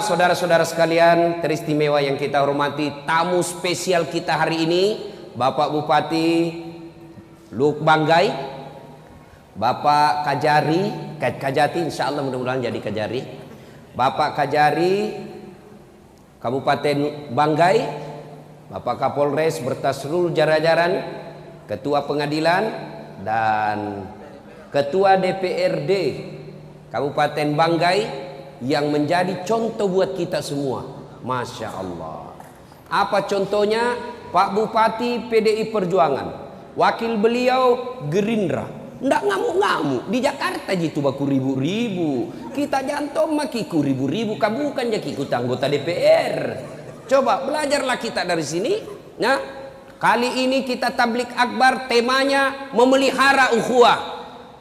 saudara-saudara sekalian teristimewa yang kita hormati, tamu spesial kita hari ini Bapak Bupati Luk Banggai, Bapak Kajati, insya Allah mudah-mudahan jadi Kajari, Bapak Kajari Kabupaten Banggai, Bapak Kapolres berta seluruh jajaran, Ketua Pengadilan dan Ketua DPRD Kabupaten Banggai yang menjadi contoh buat kita semua. Masya Allah. Apa contohnya? Pak Bupati PDI Perjuangan, wakil beliau Gerindra, ndak ngamuk-ngamuk di Jakarta gitu baku ribu-ribu, kita jantung makiku ribu-ribu, kamu bukan jadi ikut anggota DPR. Coba belajarlah kita dari sini. Nah, kali ini kita tablik akbar, temanya memelihara ukhuwah,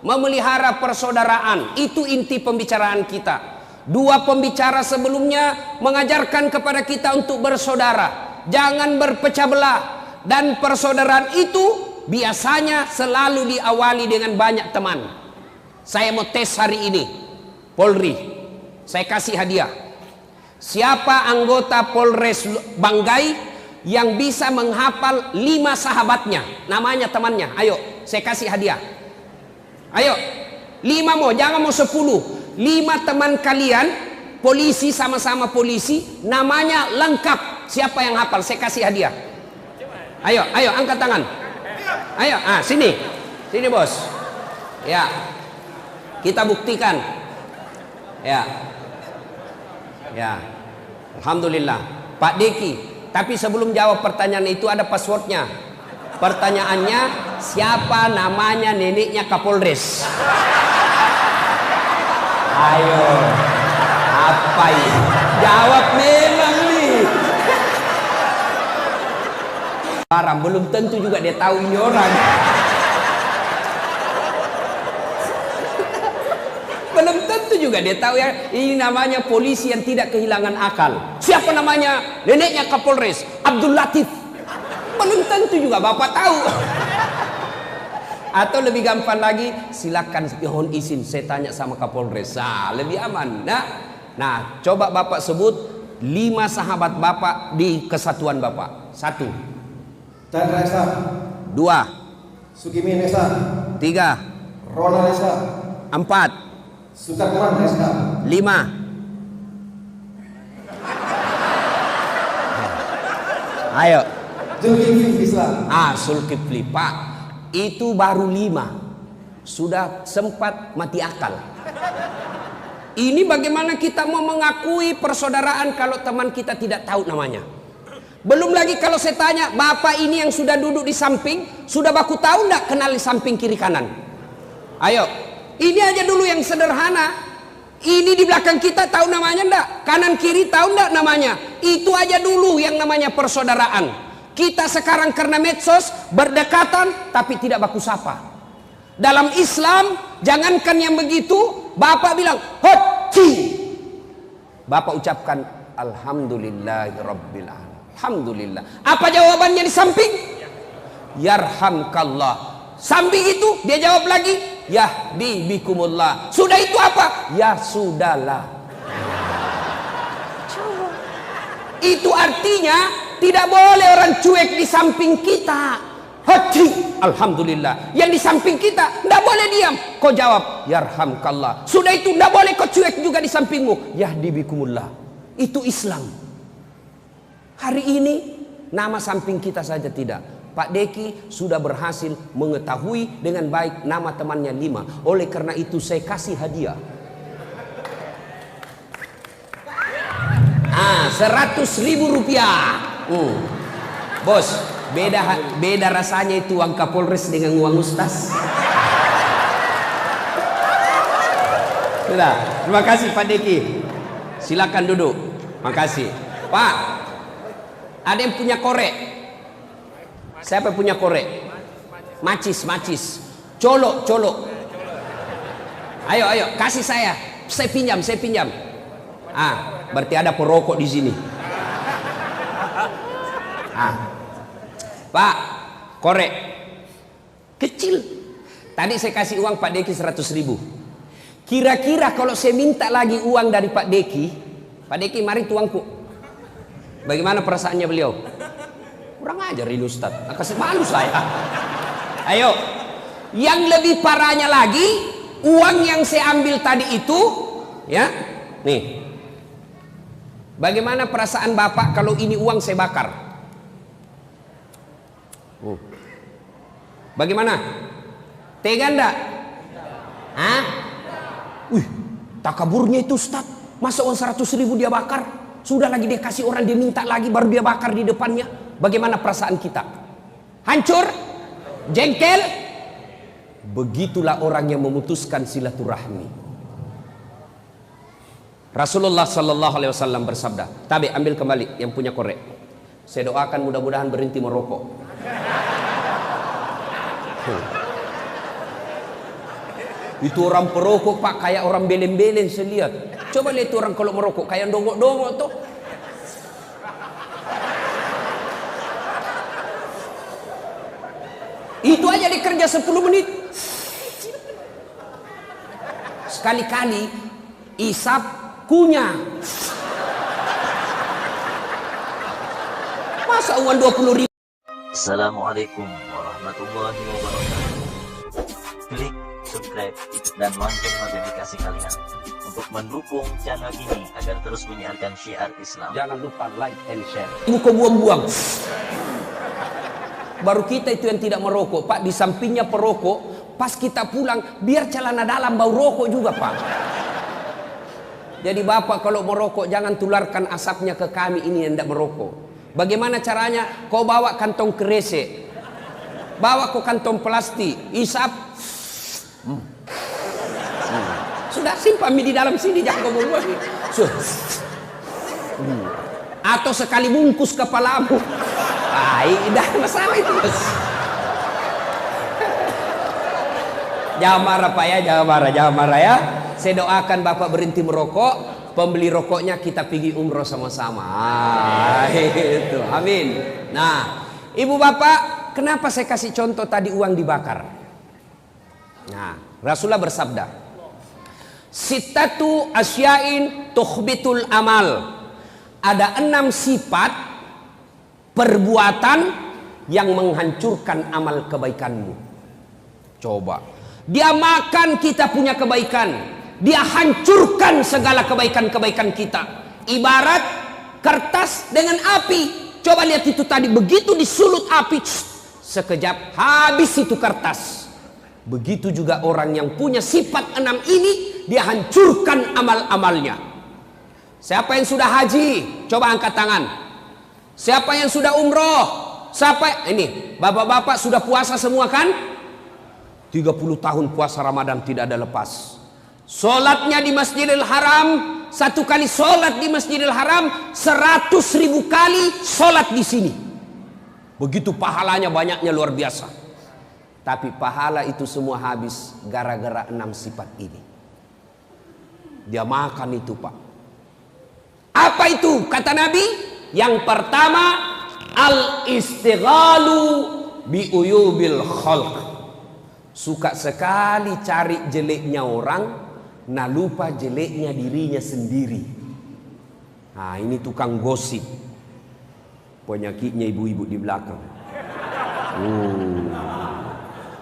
memelihara persaudaraan. Itu inti pembicaraan kita. Dua pembicara sebelumnya mengajarkan kepada kita untuk bersaudara, jangan berpecah belah, dan persaudaraan itu biasanya selalu diawali dengan banyak teman. Saya mau tes hari ini, Polri, saya kasih hadiah. Siapa anggota Polres Banggai yang bisa menghafal 5 sahabatnya, namanya temannya? Ayo, saya kasih hadiah. Ayo, 5 mau, jangan mau 10. 5 teman kalian, polisi, sama-sama polisi, namanya lengkap. Siapa yang hafal? Saya kasih hadiah. Ayo, ayo, angkat tangan. Ayo, sini, sini bos. Ya, kita buktikan. Ya, ya, alhamdulillah. Pak Deki. Tapi sebelum jawab pertanyaan itu ada passwordnya. Pertanyaannya, siapa namanya neneknya Kapolres? Ayo, apa ini? Jawab memang nih. Barang belum tentu juga dia tahu ini orang. Belum tentu juga dia tahu ya, ini namanya polisi yang tidak kehilangan akal. Siapa namanya? Neneknya Kapolres, Abdul Latif. Belum tentu juga Bapak tahu. Atau lebih gampang lagi, silakan mohon izin saya tanya sama Kapolres. Lebih aman. Nah, coba Bapak sebut 5 sahabat Bapak di kesatuan Bapak. 1. Chandra Esa. 2. Sugimin Esa. 3. Ronald Esa. 4. Sutarman Esa. 5. Ayo. Zulkifli Islam. Zulkifli, Pak. Itu baru 5. Sudah sempat mati akal. Ini bagaimana kita mau mengakui persaudaraan kalau teman kita tidak tahu namanya? Belum lagi kalau saya tanya, Bapak ini yang sudah duduk di samping, sudah baku tahu enggak kenal di samping kiri kanan? Ayo, ini aja dulu yang sederhana. Ini di belakang kita tahu namanya enggak? Kanan kiri tahu enggak namanya? Itu aja dulu yang namanya persaudaraan. Kita sekarang karena medsos berdekatan tapi tidak baku sapa. Dalam Islam, jangankan yang begitu, Bapak bilang, "Hoti." Bapak ucapkan, "Alhamdulillahirabbil alamin." Alhamdulillah. Apa jawabannya di samping? Yarhamkallah. Samping itu dia jawab lagi, Yahdi bikumullah. Sudah itu apa? Ya sudahlah. Itu artinya tidak boleh orang cuek di samping kita. Hati, alhamdulillah. Yang di samping kita tidak boleh diam. Kau jawab, yarhamkallah. Sudah itu tidak boleh kau cuek juga di sampingmu. Yahdi bikumullah. Itu Islam. Hari ini nama samping kita saja tidak. Pak Deki sudah berhasil mengetahui dengan baik nama temannya 5. Oleh karena itu saya kasih hadiah. 100.000 rupiah. Bos, beda rasanya itu uang Kapolres dengan uang Ustaz. Sudah, terima kasih Pak Deki. Silakan duduk. Makasih. Pak, ada yang punya korek? Siapa yang punya korek? Macis. Colok. Ayo, kasih saya. Saya pinjam. Berarti ada perokok di sini. Pak, korek kecil. Tadi saya kasih uang Pak Deki 100.000. Kira-kira kalau saya minta lagi uang dari Pak Deki, Pak Deki, mari tuangku. Bagaimana perasaannya beliau? Kurang ajar ini Ustaz. Kasih malu saya. Ayo. Yang lebih parahnya lagi, uang yang saya ambil tadi itu, ya, nih. Bagaimana perasaan Bapak kalau ini uang saya bakar? Bagaimana? Tega enggak? Hah? Wih, takaburnya itu Ustaz. Masa uang 100.000 dia bakar? Sudah lagi dia kasih orang, dia minta lagi baru dia bakar di depannya. Bagaimana perasaan kita? Hancur? Jengkel? Begitulah orang yang memutuskan silaturahmi. Rasulullah Sallallahu Alaihi Wasallam bersabda, Tabe, ambil kembali yang punya korek. Saya doakan mudah-mudahan berhenti merokok. Itu orang perokok Pak, kayak orang belen-belen saya lihat. Coba lihat orang kalau merokok kayak dongok-dongok tuh. Itu aja dikerja 10 menit. Sekali-kali isap kunyah. Masa uang 20.000? Assalamualaikum warahmatullahi wabarakatuh. Klik subscribe dan lonceng notifikasi kalian untuk mendukung channel ini agar terus menyiarkan syiar Islam. Jangan lupa like and share. Ibu kau buang-buang. Baru kita itu yang tidak merokok Pak, di sampingnya perokok. Pas kita pulang biar celana dalam bau rokok juga Pak. Jadi Bapak kalau merokok jangan tularkan asapnya ke kami ini yang tidak merokok. Bagaimana caranya? Kau bawa kantong kresek, bawa ke kantong plastik, isap. Sudah simpan di dalam sini, jangan kau buang. Atau sekali bungkus kepalamu. Tidak masalah itu. Jangan marah Pak ya, jangan marah ya. Saya doakan Bapak berhenti merokok, pembeli rokoknya kita pergi umroh sama-sama. Itu, amin. Nah, Ibu Bapak, kenapa saya kasih contoh tadi uang dibakar? Nah, Rasulullah bersabda, Sittatu asya'in tukhbitul amal. Ada 6 sifat perbuatan yang menghancurkan amal kebaikanmu. Coba, dia makan kita punya kebaikan. Dia hancurkan segala kebaikan-kebaikan kita. Ibarat kertas dengan api. Coba lihat itu tadi, begitu disulut api, sekejap habis itu kertas. Begitu juga orang yang punya sifat 6 ini, dia hancurkan amal-amalnya. Siapa yang sudah haji? Coba angkat tangan. Siapa yang sudah umroh? Siapa? Ini, bapak-bapak sudah puasa semua kan? 30 tahun puasa Ramadan tidak ada lepas. Solatnya di Masjidil Haram, 1 kali solat di Masjidil Haram, 100.000 kali solat di sini. Begitu pahalanya, banyaknya luar biasa. Tapi pahala itu semua habis gara-gara 6 sifat ini. Dia makan itu Pak. Apa itu? Kata Nabi, yang pertama al-istighalu bi uyubil khalq. Suka sekali cari jeleknya orang, nah lupa jeleknya dirinya sendiri. Nah ini tukang gosip. Penyakitnya ibu-ibu di belakang.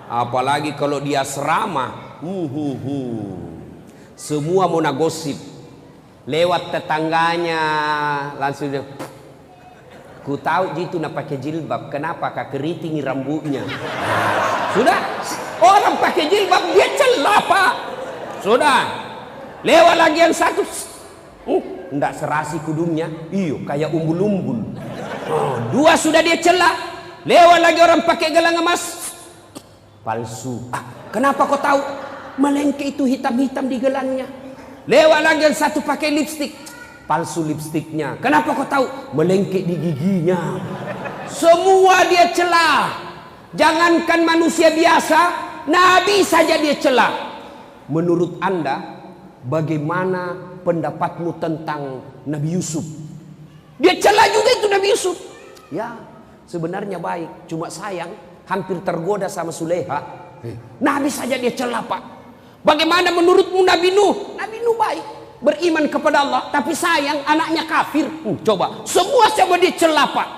Apalagi kalau dia serama, semua mau nagosip. Lewat tetangganya langsung dia, ku tahu gitu nak pakai jilbab, kenapa kak keriting rambutnya? Sudah, orang pakai jilbab dia celah Pak. Sudah, lewat lagi yang satu, ndak serasi kudungnya, iyo kayak umbul-umbul. 2 sudah dia celah, lewat lagi orang pakai gelang emas, palsu. Kenapa kau tahu? Melengke itu hitam-hitam di gelangnya. Lewat lagi yang satu pakai lipstik, palsu lipstiknya. Kenapa kau tahu? Melengke di giginya. Semua dia celah. Jangankan manusia biasa, Nabi saja dia celah. Menurut Anda, bagaimana pendapatmu tentang Nabi Yusuf? Dia celah juga itu Nabi Yusuf. Ya, sebenarnya baik, cuma sayang hampir tergoda sama Suleha. Nabi saja dia celah Pak. Bagaimana menurutmu Nabi Nuh? Nabi Nuh baik. beriman kepada Allah, tapi sayang anaknya kafir. Coba, semua coba dicela Pak.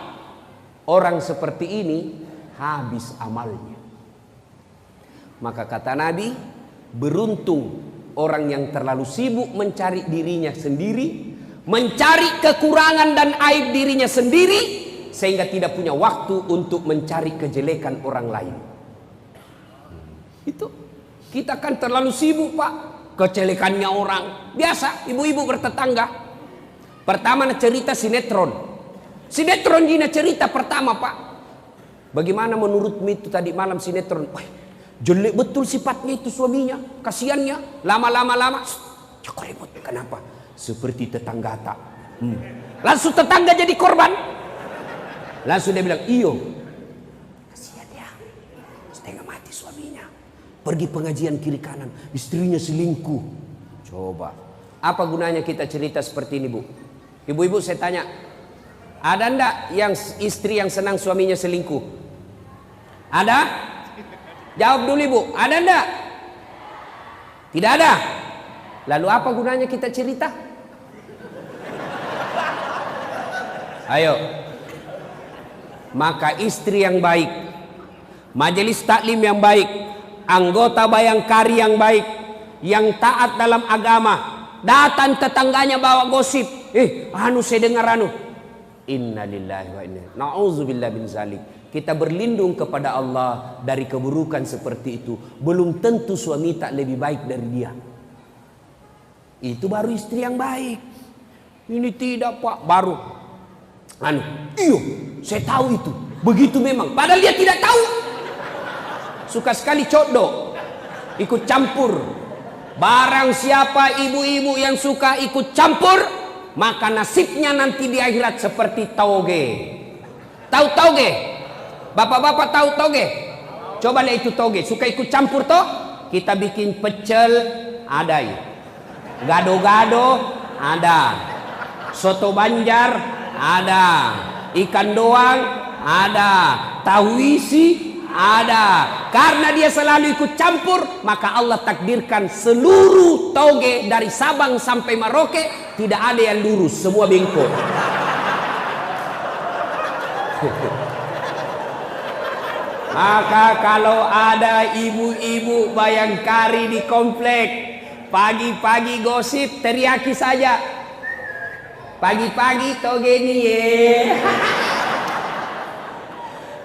Orang seperti ini habis amalnya. Maka kata Nabi, beruntung orang yang terlalu sibuk mencari dirinya sendiri, mencari kekurangan dan aib dirinya sendiri, sehingga tidak punya waktu untuk mencari kejelekan orang lain. Itu kita kan terlalu sibuk Pak, kejelekannya orang. Biasa ibu-ibu bertetangga. Pertama cerita sinetron. Sinetron Gina cerita pertama Pak. Bagaimana menurutmu itu tadi malam sinetron? Wah, jelek betul sifatnya itu suaminya. Kasiannya. Lama-lama. Cakap ribut. Kenapa? Seperti tetangga tak. Langsung tetangga jadi korban. Langsung dia bilang, iyo. Kasian dia. Setengah mati suaminya. Pergi pengajian kiri kanan. Istrinya selingkuh. Coba. Apa gunanya kita cerita seperti ini Bu? Ibu-ibu saya tanya. Ada ndak yang istri yang senang suaminya selingkuh? Ada? Jawab dulu Ibu. Ada ndak? Tidak ada. Lalu apa gunanya kita cerita? Ayo. Maka istri yang baik, majelis taklim yang baik, anggota Bayangkari yang baik, yang taat dalam agama, datang tetangganya bawa gosip. Saya dengar Innalillahi wa inna ilaihi na'udzubillah bin zalik. Kita berlindung kepada Allah dari keburukan seperti itu. Belum tentu suami tak lebih baik dari dia. Itu baru istri yang baik. Ini tidak Pak, baru iyo, saya tahu itu. Begitu memang. Padahal dia tidak tahu. Suka sekali codok, ikut campur. Barang siapa ibu-ibu yang suka ikut campur, maka nasibnya nanti di akhirat seperti tauge. Tahu tauge? Bapak-bapak tahu tauge? Coba lihat itu tauge. Suka ikut campur toh? Kita bikin pecel, ada ya. Gado-gado, ada. Soto Banjar, ada. Ikan doang, ada. Tahu isi, ada. Karena dia selalu ikut campur, maka Allah takdirkan seluruh tauge dari Sabang sampai Merauke tidak ada yang lurus, semua bengkok. Maka kalau ada ibu-ibu Bayangkari di komplek, pagi-pagi gosip, teriaki saja. Pagi-pagi toge ini ye.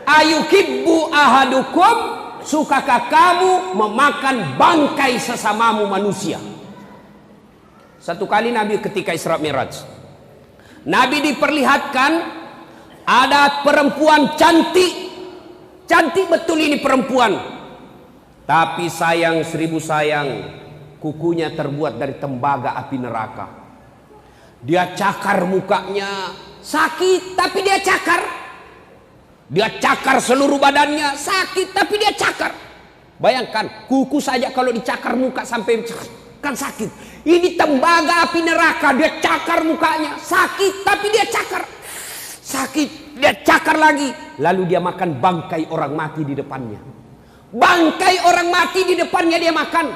Ayukibbu ahadukum, sukakah kamu memakan bangkai sesamamu manusia? Satu kali Nabi ketika Isra Mi'raj, Nabi diperlihatkan ada perempuan cantik. Cantik betul ini perempuan. Tapi sayang seribu sayang, kukunya terbuat dari tembaga api neraka. Dia cakar mukanya, sakit tapi dia cakar. Dia cakar seluruh badannya, sakit tapi dia cakar. Bayangkan, kuku saja kalau dicakar muka sampai kan sakit. Ini tembaga api neraka, dia cakar mukanya, sakit tapi dia cakar. Sakit, dia cakar lagi. Lalu dia makan bangkai orang mati di depannya. Bangkai orang mati di depannya dia makan.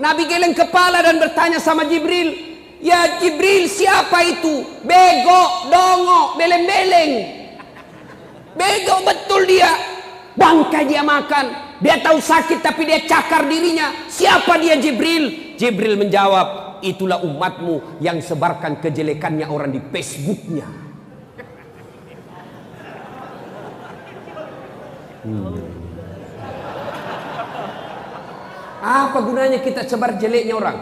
Nabi geleng kepala dan bertanya sama Jibril, "Ya Jibril, siapa itu? Bego, dongo, beleng-beleng." Bego betul dia. Bangkai dia makan. Dia tahu sakit tapi dia cakar dirinya. Siapa dia Jibril? Jibril menjawab, itulah umatmu yang sebarkan kejelekannya orang di Facebooknya. Apa gunanya kita sebar jeleknya orang?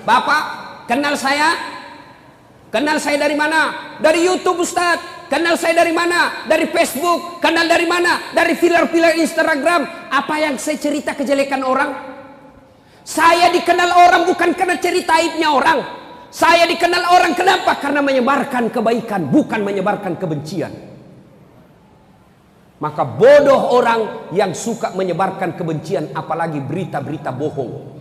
Bapak, kenal saya? Kenal saya dari mana? Dari YouTube Ustaz. Kenal saya dari mana? Dari Facebook. Kenal dari mana? Dari filer-filer Instagram. Apa yang saya cerita kejelekan orang? Saya dikenal orang bukan karena cerita aibnya orang. Saya dikenal orang kenapa? Karena menyebarkan kebaikan, bukan menyebarkan kebencian. Maka bodoh orang yang suka menyebarkan kebencian, apalagi berita-berita bohong.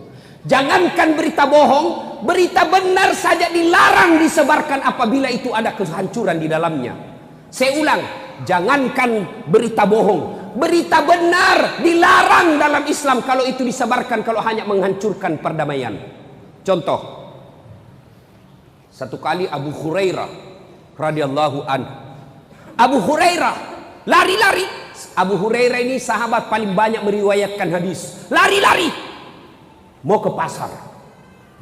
Jangankan berita bohong, berita benar saja dilarang disebarkan apabila itu ada kehancuran di dalamnya. Saya ulang, jangankan berita bohong, berita benar dilarang dalam Islam kalau itu disebarkan, kalau hanya menghancurkan perdamaian. Contoh, Satu kali Abu Hurairah radhiyallahu anhu. Abu Hurairah lari-lari. Abu Hurairah ini sahabat paling banyak meriwayatkan hadis. Lari-lari mau ke pasar.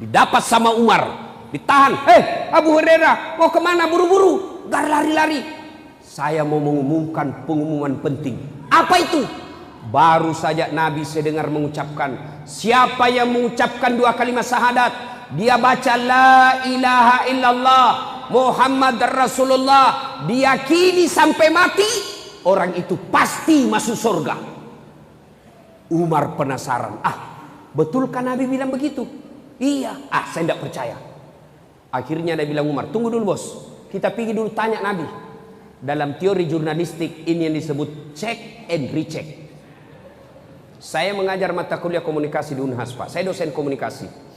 Didapat sama Umar, ditahan. Abu Hurairah, mau kemana buru-buru? Gar lari-lari. Saya mau mengumumkan pengumuman penting. Apa itu? Baru saja Nabi saya dengar mengucapkan, siapa yang mengucapkan 2 kalimat syahadat, dia baca la ilaha illallah Muhammad Rasulullah, diyakini sampai mati, orang itu pasti masuk surga. Umar penasaran, betulkah Nabi bilang begitu? Iya. Saya tidak percaya. Akhirnya Nabi bilang, Umar, tunggu dulu bos, kita pergi dulu tanya Nabi. Dalam teori jurnalistik ini yang disebut check and recheck. Saya mengajar mata kuliah komunikasi di Unhas, Pak. Saya dosen komunikasi.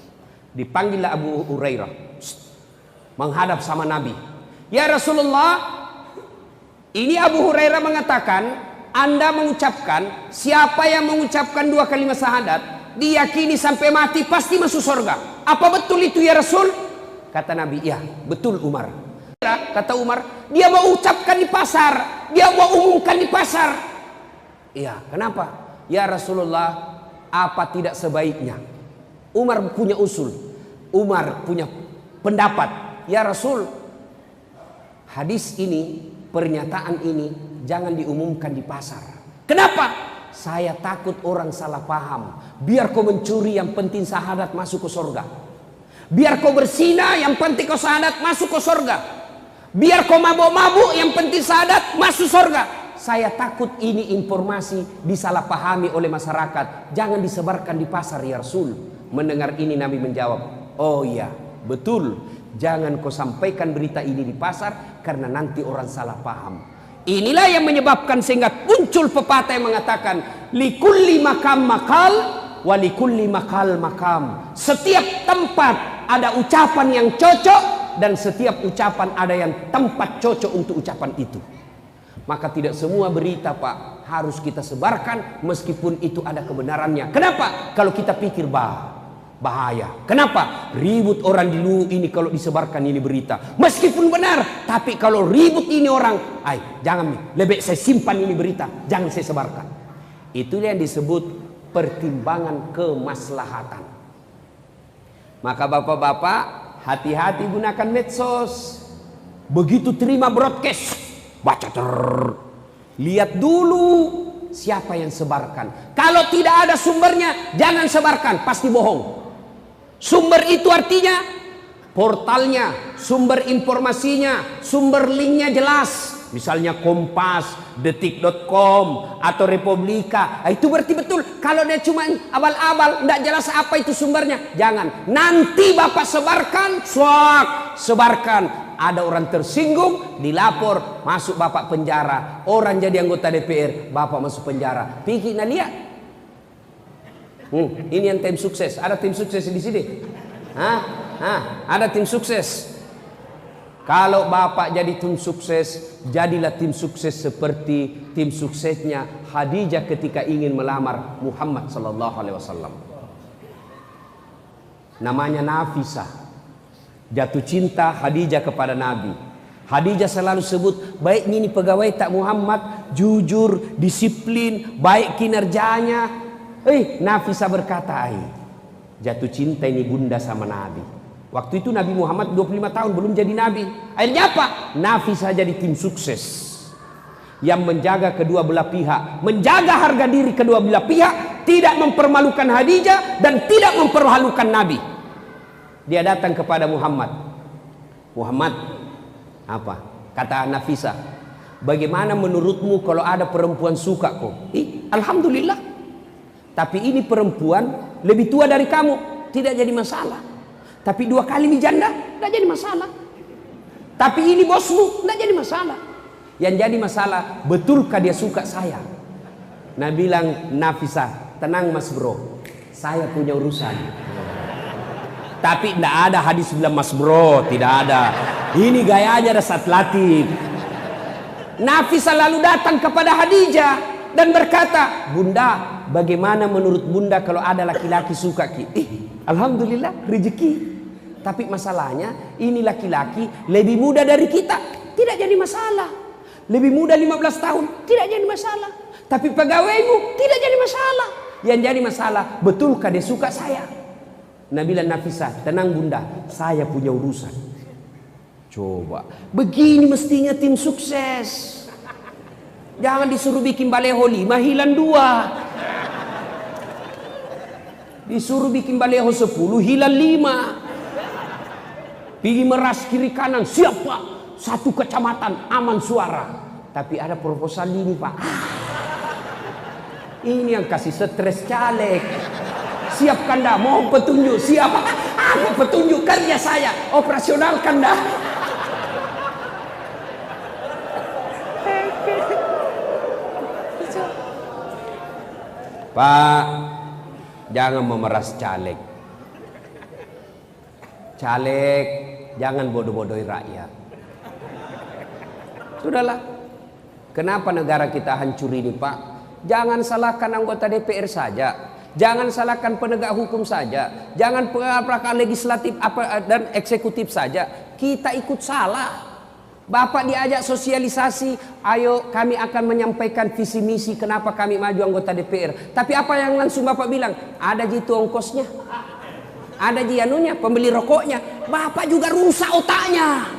Dipanggillah Abu Hurairah, menghadap sama Nabi. Ya Rasulullah, ini Abu Hurairah mengatakan, Anda mengucapkan, siapa yang mengucapkan 2 kalimat syahadat, diyakini sampai mati pasti masuk surga. Apa betul itu ya Rasul? Kata Nabi, ya betul Umar. Kata Umar, dia mau ucapkan di pasar, dia mau umumkan di pasar. Iya, kenapa? Ya Rasulullah, apa tidak sebaiknya? Umar punya usul, Umar punya pendapat. Ya Rasul, hadis ini, pernyataan ini jangan diumumkan di pasar. Kenapa? Saya takut orang salah paham. Biar kau mencuri, yang penting syahadat masuk ke surga. Biar kau berzina, yang penting kau syahadat masuk ke surga. Biar kau mabuk-mabuk, yang penting syahadat masuk surga. Saya takut ini informasi disalahpahami oleh masyarakat. Jangan disebarkan di pasar ya Rasul. Mendengar ini Nabi menjawab, oh iya betul, jangan kau sampaikan berita ini di pasar, karena nanti orang salah paham. Inilah yang menyebabkan sehingga muncul pepatah yang mengatakan, likulli makam makal, walikulli makal makam. Setiap tempat ada ucapan yang cocok, dan setiap ucapan ada yang tempat cocok untuk ucapan itu. Maka tidak semua berita, Pak, harus kita sebarkan meskipun itu ada kebenarannya. Kenapa? Kalau kita pikir bahaya. Kenapa? Ribut orang dulu ini kalau disebarkan ini berita. Meskipun benar, tapi kalau ribut ini orang, jangan, lebih saya simpan ini berita, jangan saya sebarkan. Itu yang disebut pertimbangan kemaslahatan. Maka bapak-bapak, hati-hati gunakan medsos. Begitu terima broadcast, baca lihat dulu siapa yang sebarkan. Kalau tidak ada sumbernya, jangan sebarkan, pasti bohong. Sumber itu artinya portalnya, sumber informasinya, sumber linknya jelas. Misalnya Kompas, Detik.com atau Republika, itu berarti betul. Kalau dia cuma abal-abal, tidak jelas apa itu sumbernya, jangan. Nanti bapak sebarkan, sebarkan. Ada orang tersinggung, dilapor, masuk bapak penjara. Orang jadi anggota DPR, bapak masuk penjara. Pikir nah lihat. Ini yang tim sukses. Ada tim sukses di sini. Ada tim sukses. Kalau bapak jadi tim sukses, jadilah tim sukses seperti tim suksesnya Khadijah ketika ingin melamar Muhammad sallallahu alaihi wasallam. Namanya Nafisah. Jatuh cinta Khadijah kepada Nabi. Khadijah selalu sebut, baik ini pegawai tak Muhammad, jujur, disiplin, baik kinerjanya. Nafisah berkata, jatuh cinta ini bunda sama Nabi. Waktu itu Nabi Muhammad 25 tahun belum jadi Nabi. Akhirnya apa? Nafisah jadi tim sukses yang menjaga kedua belah pihak, menjaga harga diri kedua belah pihak, tidak mempermalukan Khadijah dan tidak mempermalukan Nabi. Dia datang kepada Muhammad. Muhammad, apa? Kata Nafisah, bagaimana menurutmu kalau ada perempuan suka kok? Alhamdulillah. Tapi ini perempuan lebih tua dari kamu, tidak jadi masalah. Tapi 2 kali janda, tidak jadi masalah. Tapi ini bosmu, tidak jadi masalah. Yang jadi masalah, betulkah dia suka saya? Nah bilang Nafisah, tenang mas bro, saya punya urusan. Tapi tidak ada hadis bilang mas bro, tidak ada. Ini gayanya ada satlatif. Nafisah lalu datang kepada Khadijah dan berkata, bunda, bagaimana menurut bunda kalau ada laki-laki suka ki? Alhamdulillah rezeki. Tapi masalahnya ini laki-laki lebih muda dari kita, tidak jadi masalah. Lebih muda 15 tahun, tidak jadi masalah. Tapi pegawaimu tidak jadi masalah. Yang jadi masalah, betulkah dia suka saya? Nabila Nafisah, tenang bunda, saya punya urusan. Coba, begini mestinya tim sukses. Jangan disuruh bikin baleho 5, hilang 2. Disuruh bikin baleho 10, hilang 5. Pergi meras kiri kanan, siap pak. 1 kecamatan, aman suara. Tapi ada proposal ini pak. Ini yang kasih stres caleg. Siap kanda, mau petunjuk, siap. Apa petunjuk kerja saya, operasional kanda. Pak, jangan memeras caleg. Caleg, jangan bodoh-bodohi rakyat. Sudahlah. Kenapa negara kita hancur ini, Pak? Jangan salahkan anggota DPR saja. Jangan salahkan penegak hukum saja. Jangan perapatan legislatif dan eksekutif saja. Kita ikut salah. Bapak diajak sosialisasi, ayo kami akan menyampaikan visi misi kenapa kami maju anggota DPR. Tapi apa yang langsung Bapak bilang? Ada jitu ongkosnya. Ada jianunya, pembeli rokoknya. Bapak juga rusak otaknya.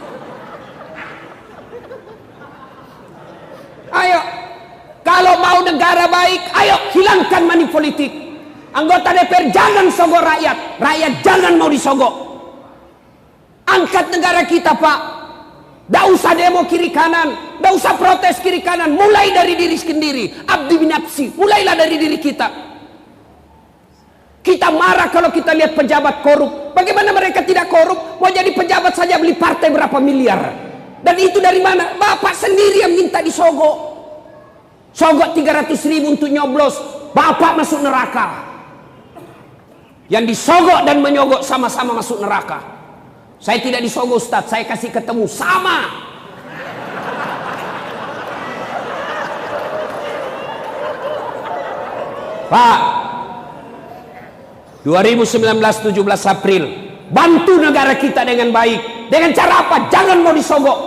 Ayo, kalau mau negara baik, ayo hilangkan money politik. Anggota DPR jangan sogok rakyat. Rakyat jangan mau disogok. Angkat negara kita pak. Tidak usah demo kiri kanan. Tidak usah protes kiri kanan. Mulai dari diri sendiri. Abdi binapsi. Mulailah dari diri kita. Kita marah kalau kita lihat pejabat korup. Bagaimana mereka tidak korup? Mau jadi pejabat saja beli partai berapa miliar. Dan itu dari mana? Bapak sendiri yang minta disogok. Sogok 300.000 untuk nyoblos. Bapak masuk neraka. Yang disogok dan menyogok sama-sama masuk neraka. Saya tidak disogok Ustadz, saya kasih ketemu sama. Pak, 2019 17 April, bantu negara kita dengan baik. Dengan cara apa? Jangan mau disogok.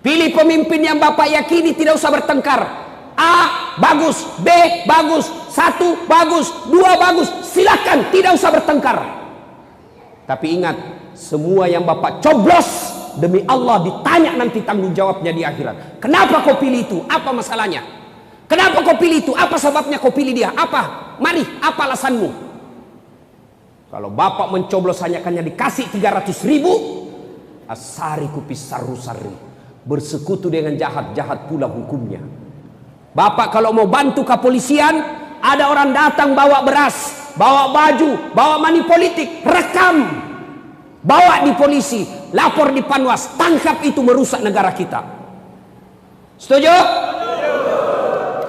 Pilih pemimpin yang Bapak yakini, tidak usah bertengkar. A bagus, B bagus, 1 bagus, 2 bagus, silakan, tidak usah bertengkar. Tapi ingat, semua yang Bapak coblos demi Allah ditanya nanti tanggung jawabnya di akhirat. Kenapa kau pilih itu? Apa masalahnya? Kenapa kau pilih itu? Apa sebabnya kau pilih dia? Apa? Mari, apa alasanmu? Kalau Bapak mencoblos hanya dikasih 300.000, asari kupis saru-sari, bersekutu dengan jahat-jahat pula hukumnya. Bapak kalau mau bantu kepolisian, ada orang datang bawa beras, bawa baju, bawa money politik, rekam, bawa di polisi, lapor di Panwas, tangkap itu merusak negara kita. Setuju?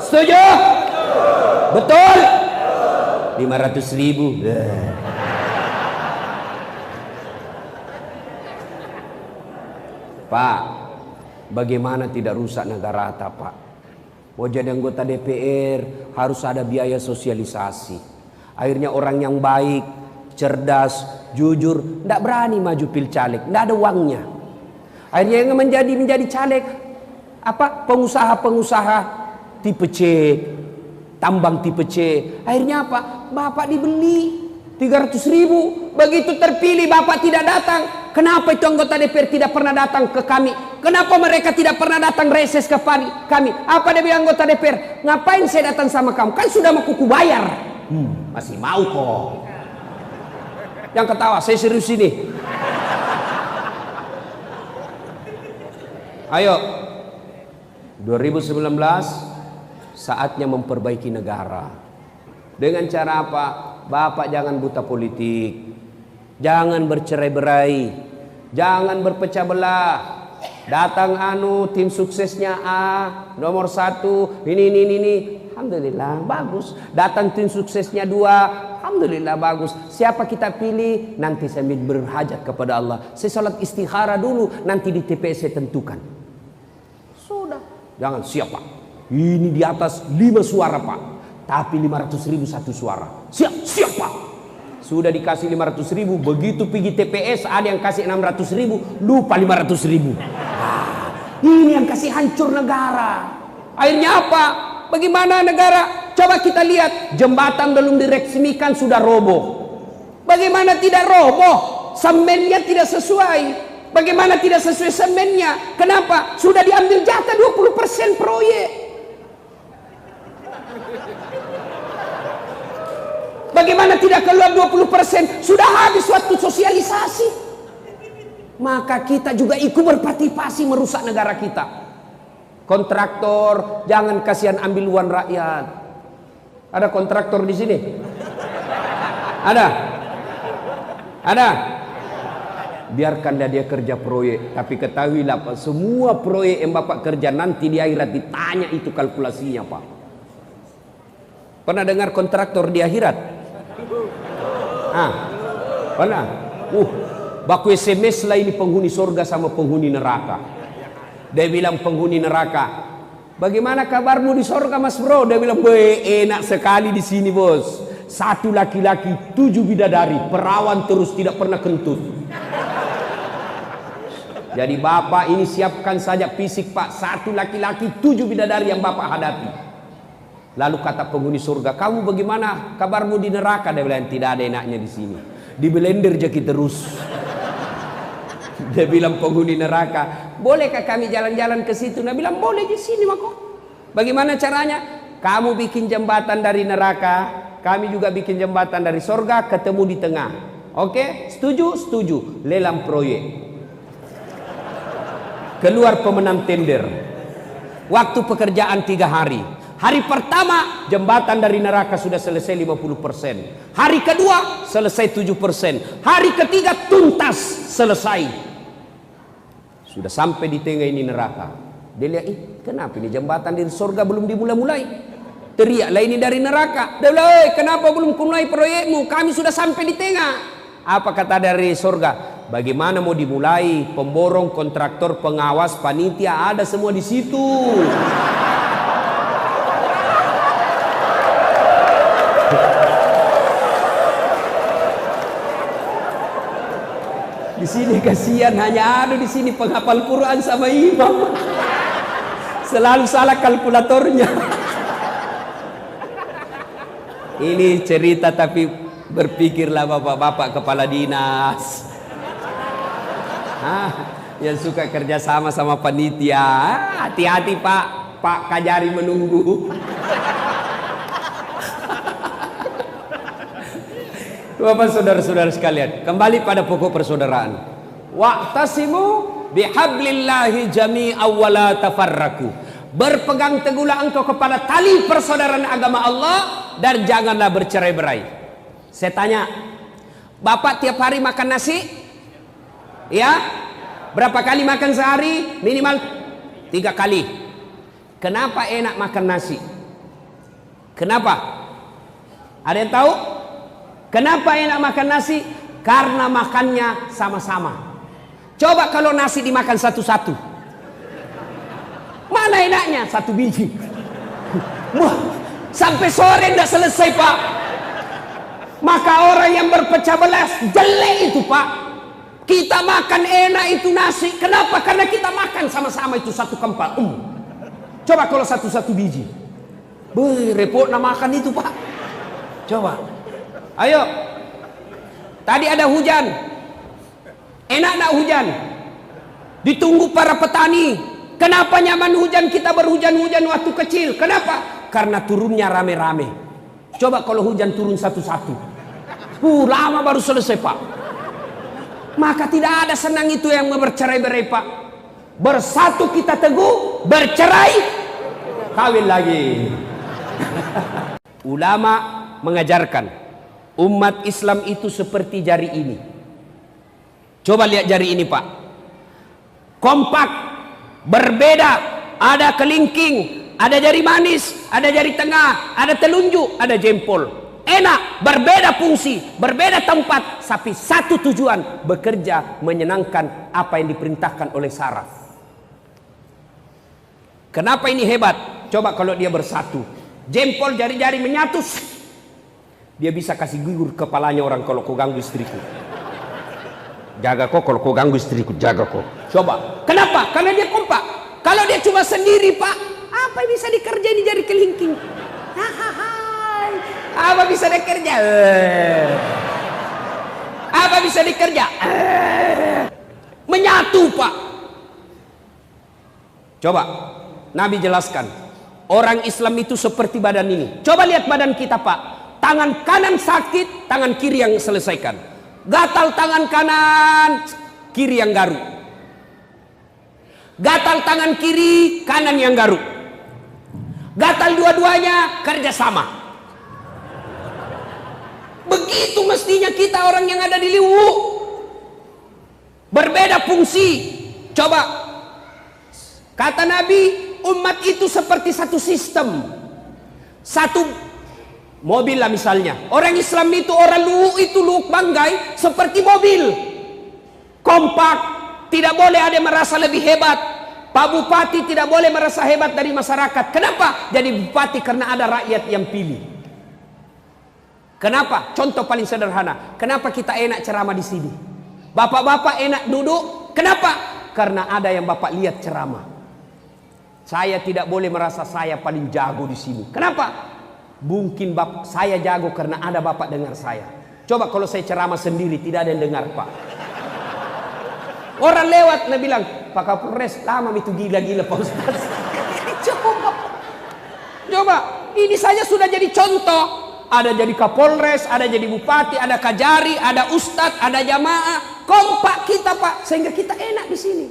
Setuju? Betul? 500.000. Pak, bagaimana tidak rusak negara kita, Pak? Mau jadi anggota DPR harus ada biaya sosialisasi. Akhirnya orang yang baik, cerdas, jujur, tidak berani maju pil caleg, tidak ada uangnya. Akhirnya yang menjadi caleg, pengusaha-pengusaha tipe C, tambang tipe C. Akhirnya apa? Bapak dibeli 300.000. Begitu terpilih Bapak tidak datang. Kenapa itu anggota DPR tidak pernah datang ke kami? Kenapa mereka tidak pernah datang reses ke kami? Apa dia bilang anggota DPR? Ngapain saya datang sama kamu? Kan sudah mau kuku bayar. Masih mau kok. Yang ketawa, saya serius ini. Ayo, 2019 saatnya memperbaiki negara. Dengan cara apa? Bapak jangan buta politik. Jangan bercerai-berai. Jangan berpecah belah. Datang tim suksesnya A, nomor 1, ini. Alhamdulillah, bagus. Datang tim suksesnya 2, alhamdulillah, bagus. Siapa kita pilih? Nanti saya berhajat kepada Allah. Saya salat istikhara dulu, nanti di TPS saya tentukan. Sudah. Jangan siapa. Ini di atas 5 suara Pak. Tapi 500.000 1 suara. Siap Pak. sudah dikasih 500.000, begitu pergi TPS ada yang kasih 600.000, lupa 500.000. Ini yang kasih hancur negara. Akhirnya apa? Bagaimana negara? Coba kita lihat, jembatan belum diresmikan sudah roboh. Bagaimana tidak roboh? Semennya tidak sesuai. Bagaimana tidak sesuai semennya? Kenapa? Sudah diambil jatah 20% proyek. Bagaimana tidak keluar 20%? Sudah habis waktu sosialisasi. Maka kita juga ikut berpartisipasi merusak negara kita. Kontraktor, jangan kasihan ambil uang rakyat. Ada kontraktor di sini? Ada? Ada? Biarkan dia kerja proyek, tapi ketahuilah Pak, semua proyek yang Bapak kerja nanti di akhirat ditanya itu kalkulasinya Pak. Pernah dengar kontraktor di akhirat? Pernah? Baku SMS lah ini penghuni surga sama penghuni neraka. Dia bilang penghuni neraka, bagaimana kabarmu di surga Mas Bro? Dia bilang, enak sekali di sini bos. 1 laki-laki, 7 bidadari, perawan terus tidak pernah kentut. Jadi Bapak ini siapkan saja fisik Pak, 1 laki-laki, 7 bidadari yang Bapak hadapi. Lalu kata penghuni surga, kamu bagaimana kabarmu di neraka? Dia bilang, tidak ada enaknya di sini. Di blender jaki terus. Dia bilang penghuni neraka, bolehkah kami jalan-jalan ke situ? Dia bilang, boleh di sini mako. Bagaimana caranya? Kamu bikin jembatan dari neraka, kami juga bikin jembatan dari surga, ketemu di tengah. Oke? Setuju? Setuju. Lelang proyek. Keluar pemenang tender. Waktu pekerjaan 3 hari. Hari pertama jembatan dari neraka sudah selesai 50%. Hari kedua selesai 7%. Hari ketiga tuntas selesai. Sudah sampai di tengah ini neraka. Dia lihat, kenapa ini jembatan dari surga belum dimulai-mulai? Teriaklah ini dari neraka. Dia bilang, kenapa belum mulai proyekmu? Kami sudah sampai di tengah. Apa kata dari surga? Bagaimana mau dimulai? Pemborong, kontraktor, pengawas, panitia ada semua di situ. Di sini kasihan hanya ada di sini penghafal Quran sama imam. Selalu salah kalkulatornya. Ini cerita tapi berpikirlah bapak-bapak kepala dinas. Yang suka kerja sama panitia, hati-hati Pak Kajari menunggu. Bapak saudara-saudara sekalian, kembali pada pokok persaudaraan. Wa'tasimu bihablillahi jami'an wa la tafarraku. Berpegang teguhlah engkau kepada tali persaudaraan agama Allah dan janganlah bercerai-berai. Saya tanya, Bapak tiap hari makan nasi? Ya? Berapa kali makan sehari? Minimal 3 kali. Kenapa enak makan nasi? Kenapa? Ada yang tahu? Kenapa enak makan nasi? Karena makannya sama-sama. Coba kalau nasi dimakan satu-satu, mana enaknya? 1 biji. Wah, sampai sore tidak selesai Pak. Maka orang yang berpecah belah jelek itu Pak. Kita makan enak itu nasi. Kenapa? Karena kita makan sama-sama itu satu kempal. Coba kalau satu-satu biji. Repot nak makan itu Pak. Coba. Ayo. Tadi ada hujan. Enak nak hujan? Ditunggu para petani. Kenapa nyaman hujan? Kita berhujan-hujan waktu kecil. Kenapa? Karena turunnya rame-rame. Coba kalau hujan turun satu-satu. Lama baru selesai Pak. Maka tidak ada senang itu yang bercerai-berai Pak. Bersatu kita teguh, bercerai kawin lagi. Ulama mengajarkan umat Islam itu seperti jari ini. Coba lihat jari ini Pak. Kompak, berbeda, ada kelingking, ada jari manis, ada jari tengah, ada telunjuk, ada jempol. Enak, berbeda fungsi, berbeda tempat, tapi satu tujuan, bekerja menyenangkan apa yang diperintahkan oleh saraf. Kenapa ini hebat? Coba kalau dia bersatu. Jempol jari-jari menyatu. Dia bisa kasih gugur kepalanya orang kalau kau ganggu istriku. Jaga kok kalau kau ganggu istriku, jaga kok. Coba. Kenapa? Karena dia kompak. Kalau dia cuma sendiri, Pak, apa yang bisa dikerjain di jari kelingking? Apa bisa dikerja? Apa bisa dikerja? Menyatu, Pak. Coba Nabi jelaskan, orang Islam itu seperti badan ini. Coba lihat badan kita, Pak. Tangan kanan sakit, tangan kiri yang selesaikan. Gatal tangan kanan, kiri yang garuk. Gatal tangan kiri, kanan yang garuk. Gatal dua-duanya, kerja sama. Begitu mestinya kita orang yang ada di Liwu. Berbeda fungsi. Coba, kata Nabi, umat itu seperti satu sistem. Satu mobil lah misalnya. Orang Islam itu, orang Luwu itu, Luwu Banggai seperti mobil. Kompak, tidak boleh ada yang merasa lebih hebat. Pak Bupati tidak boleh merasa hebat dari masyarakat. Kenapa? Jadi bupati karena ada rakyat yang pilih. Kenapa? Contoh paling sederhana. Kenapa kita enak ceramah di sini? Bapak-bapak enak duduk. Kenapa? Karena ada yang bapak lihat ceramah. Saya tidak boleh merasa saya paling jago di sini. Kenapa? Mungkin saya jago karena ada bapak dengar saya. Coba kalau saya ceramah sendiri tidak ada yang dengar, Pak. Orang lewat dia bilang, Pak Kapolres lama itu gila-gila Pak Ustaz. Coba ini saja sudah jadi contoh. Ada jadi Kapolres, ada jadi bupati, ada kajari, ada ustadz, ada jamaah. Kompak kita, Pak, sehingga kita enak di sini.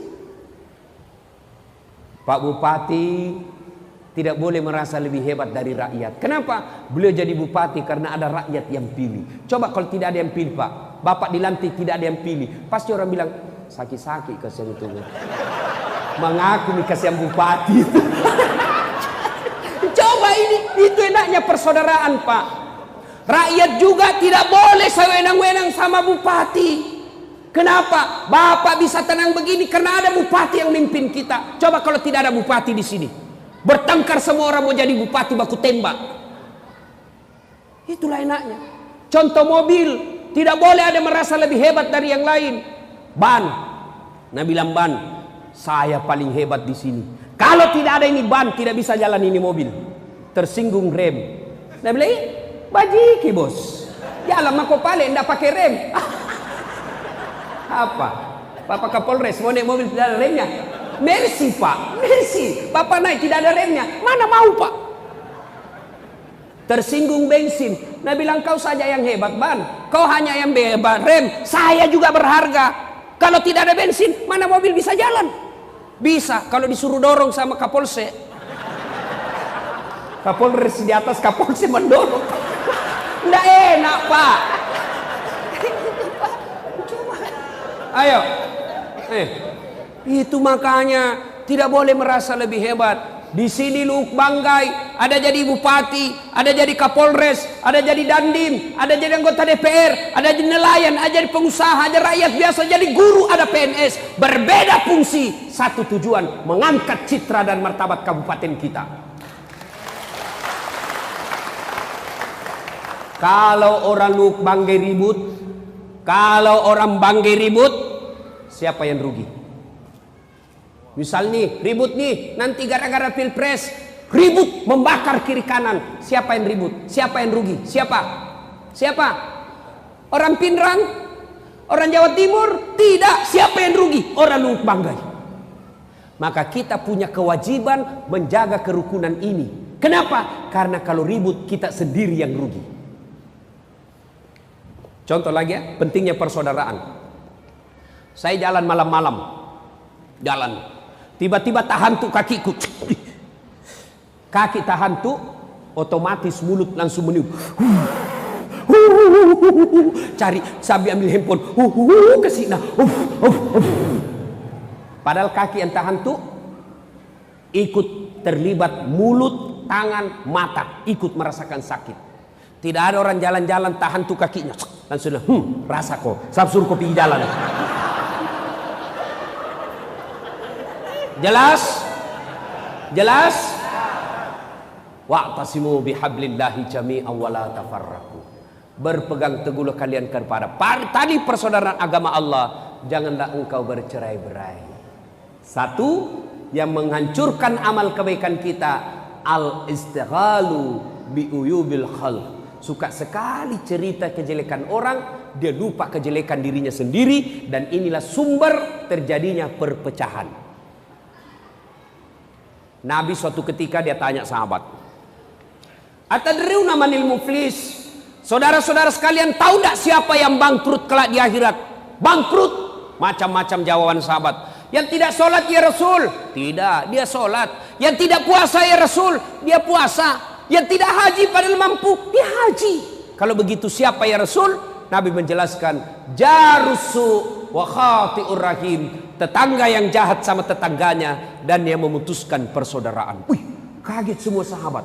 Pak Bupati tidak boleh merasa lebih hebat dari rakyat. Kenapa? Beliau jadi bupati karena ada rakyat yang pilih. Coba kalau tidak ada yang pilih, Pak. Bapak dilantik tidak ada yang pilih. Pasti orang bilang, sakit-sakit kasihan itu. Mengaku nih kasihan bupati. Coba itu enaknya persaudaraan, Pak. Rakyat juga tidak boleh sewenang-wenang sama bupati. Kenapa? Bapak bisa tenang begini karena ada bupati yang mimpin kita. Coba kalau tidak ada bupati di sini. Bertengkar semua orang mau jadi bupati baku tembak. Itulah enaknya. Contoh mobil, tidak boleh ada merasa lebih hebat dari yang lain. Ban, nah bilang ban, saya paling hebat di sini. Kalau tidak ada ini ban, tidak bisa jalan ini mobil. Tersinggung rem. Nah bilang, bajiki bos, jalan mako pale, ndak pakai rem. Apa? Bapak Kapolres mau naik mobil tidak ada remnya? Mercy, Pak, mercy. Bapak naik tidak ada remnya, mana mau, Pak? Tersinggung bensin. Nah bilang, kau saja yang hebat ban, kau hanya yang hebat rem, saya juga berharga. Kalau tidak ada bensin, mana mobil bisa jalan? Bisa kalau disuruh dorong sama Kapolsek. Kapolres di atas, Kapolsek mendorong. Nggak enak, Pak. Ayo, itu makanya tidak boleh merasa lebih hebat. Di sini Luwu Banggai, ada jadi bupati, ada jadi Kapolres, ada jadi dandim, ada jadi anggota DPR, ada jadi nelayan, ada jadi pengusaha, ada rakyat biasa, jadi guru, ada PNS. Berbeda fungsi, satu tujuan, mengangkat citra dan martabat kabupaten kita. Kalau orang Luwu Banggai ribut, kalau orang Banggai ribut, siapa yang rugi? Misal nih, ribut nih, nanti gara-gara pilpres, ribut membakar kiri kanan. Siapa yang ribut? Siapa yang rugi? Siapa? Siapa? Orang Pinrang? Orang Jawa Timur? Tidak. Siapa yang rugi? Orang Luwu Banggai. Maka kita punya kewajiban menjaga kerukunan ini. Kenapa? Karena kalau ribut kita sendiri yang rugi. Contoh lagi ya, pentingnya persaudaraan. Saya jalan malam-malam, jalan. Tiba-tiba tahan tuh kakiku. Kaki tahan tuh, otomatis mulut langsung meniup. Cari sambil ambil handphone. Ke sini. Padahal kaki yang tahan tuh ikut terlibat mulut, tangan, mata, ikut merasakan sakit. Tidak ada orang jalan-jalan tahan tuh kakinya. Langsung rasa kok. Sabsur kopi jalan. Jelas? Jelas? Wa'tasimu bihablillahi jami'an wa la tafarraqu. Berpegang teguhlah kalian kepada tali persaudaraan agama Allah. Janganlah engkau bercerai-berai. Satu, yang menghancurkan amal kebaikan kita, al-istighalu biuyubil khalq. Suka sekali cerita kejelekan orang, dia lupa kejelekan dirinya sendiri, dan inilah sumber terjadinya perpecahan. Nabi suatu ketika dia tanya sahabat, "Atadruna manil muflis?" Saudara-saudara sekalian, tahu tidak siapa yang bangkrut kelak di akhirat? Bangkrut. Macam-macam jawaban sahabat. Yang tidak sholat ya Rasul? Tidak, dia sholat. Yang tidak puasa ya Rasul? Dia puasa. Yang tidak haji padahal mampu? Dia haji. Kalau begitu siapa ya Rasul? Nabi menjelaskan, jarusu wa khati'ur rahim. Tetangga yang jahat sama tetangganya dan yang memutuskan persaudaraan. Wih, kaget semua sahabat.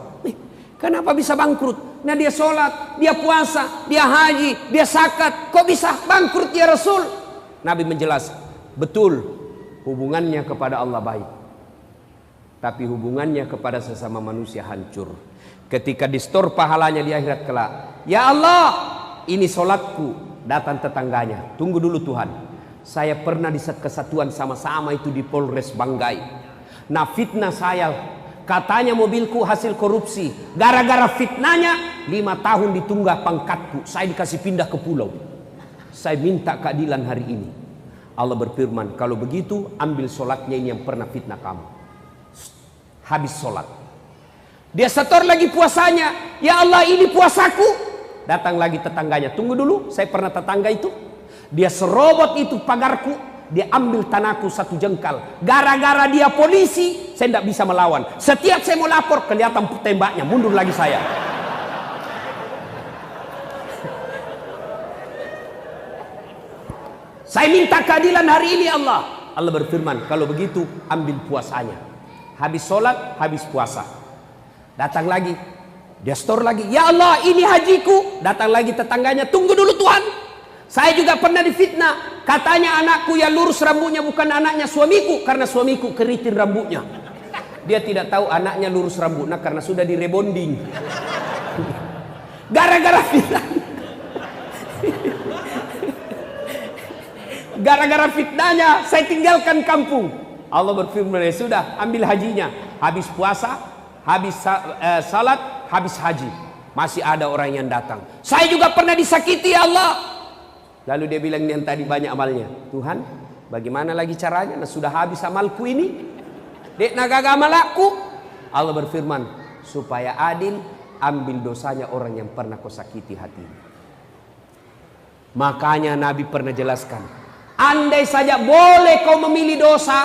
Kenapa bisa bangkrut? Nah, dia sholat, dia puasa, dia haji, dia zakat. Kok bisa bangkrut ya Rasul? Nabi menjelaskan, betul, hubungannya kepada Allah baik, tapi hubungannya kepada sesama manusia hancur. Ketika distor pahalanya di akhirat kelak, ya Allah, ini sholatku. Datang tetangganya, tunggu dulu Tuhan, saya pernah di kesatuan sama-sama itu di Polres Banggai. Nah, fitnah saya, katanya mobilku hasil korupsi. Gara-gara fitnahnya 5 tahun ditunggah pangkatku. Saya dikasih pindah ke pulau. Saya minta keadilan hari ini. Allah berfirman, kalau begitu ambil sholatnya ini yang pernah fitnah kamu. Habis sholat, dia setor lagi puasanya. Ya Allah, ini puasaku. Datang lagi tetangganya, tunggu dulu, saya pernah tetangga itu. Dia serobot itu pagarku. Dia ambil tanahku 1 jengkal. Gara-gara dia polisi, saya tidak bisa melawan. Setiap saya mau lapor, kelihatan tembaknya, mundur lagi saya. Saya minta keadilan hari ini Allah. Allah berfirman, kalau begitu ambil puasanya. Habis sholat, habis puasa. Datang lagi, dia store lagi. Ya Allah, ini hajiku. Datang lagi tetangganya, tunggu dulu Tuhan. Saya juga pernah difitnah. Katanya anakku yang lurus rambutnya bukan anaknya suamiku, karena suamiku keriting rambutnya. Dia tidak tahu anaknya lurus rambutnya karena sudah direbonding. Gara-gara fitnah. Gara-gara fitnahnya saya tinggalkan kampung. Allah berfirman, ya sudah, ambil hajinya. Habis puasa, habis salat, habis haji. Masih ada orang yang datang. Saya juga pernah disakiti ya Allah. Lalu dia bilang yang tadi banyak amalnya. Tuhan, bagaimana lagi caranya? Nah, sudah habis amalku ini. Dek nagaga amalku. Allah berfirman, supaya adil, ambil dosanya orang yang pernah kau sakiti hatinya. Makanya Nabi pernah jelaskan, andai saja boleh kau memilih dosa,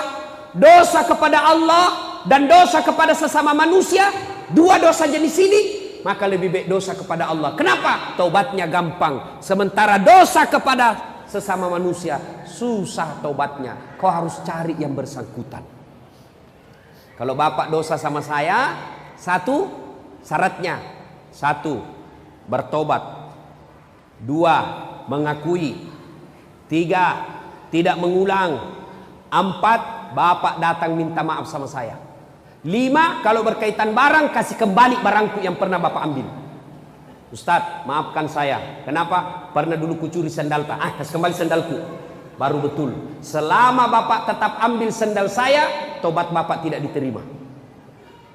dosa kepada Allah dan dosa kepada sesama manusia, 2 dosa jenis ini, maka lebih baik dosa kepada Allah. Kenapa? Taubatnya gampang. Sementara dosa kepada sesama manusia susah taubatnya. Kau harus cari yang bersangkutan. Kalau bapak dosa sama saya, 1 syaratnya, 1 bertobat, 2 mengakui, 3 tidak mengulang, 4 bapak datang minta maaf sama saya, 5 kalau berkaitan barang, kasih kembali barangku yang pernah bapak ambil. Ustadz, maafkan saya. Kenapa? Pernah dulu kucuri sandal tak? Kasih kembali sandalku. Baru betul. Selama bapak tetap ambil sandal saya, tobat bapak tidak diterima.